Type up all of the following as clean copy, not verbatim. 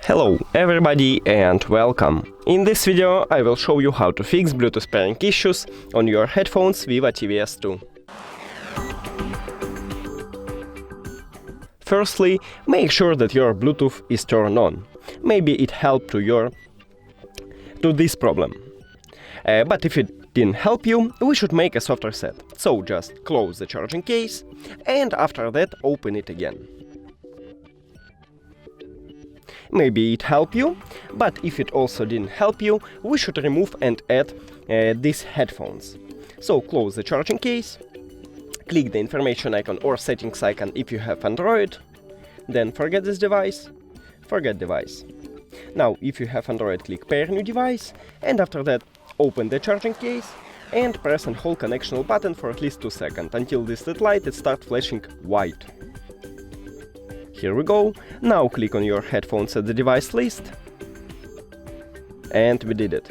Hello everybody and welcome! In this video I will show you how to fix Bluetooth pairing issues on your headphones Vivo TWS 2. Firstly, make sure that your Bluetooth is turned on. Maybe it helped to this problem. But if it didn't help you, we should make a soft reset. So just close the charging case and after that open it again. Maybe it helped you, but if it also didn't help you, we should remove and add these headphones. So close the charging case, click the information icon or settings icon if you have Android, then forget this device, forget device. Now if you have Android, click pair new device, and after that open the charging case and press and hold connectional button for at least 2 seconds until this red light starts flashing white. Here we go. Now click on your headphones at the device list. And we did it.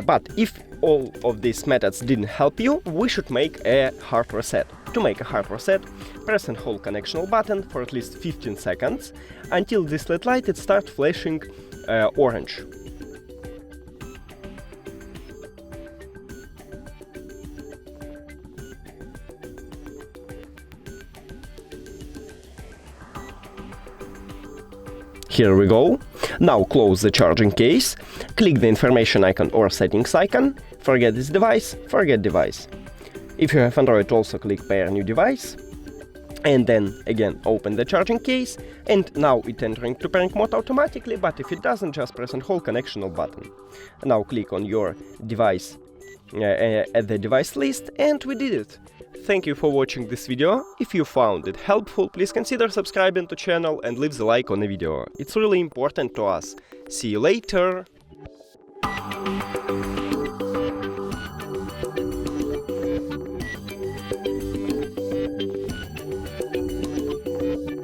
But if all of these methods didn't help you, we should make a hard reset. To make a hard reset, press and hold connectional button for at least 15 seconds until this LED light starts flashing orange. Here we go. Now close the charging case, click the information icon or settings icon, forget this device, forget device. If you have Android, also click pair new device, and then again open the charging case, and now it's entering to pairing mode automatically, but if it doesn't, just press and hold connectional button. Now click on your device at the device list, and we did it. Thank you for watching this video. If you found it helpful, please consider subscribing to channel and leave the like on the video. It's really important to us. See you later!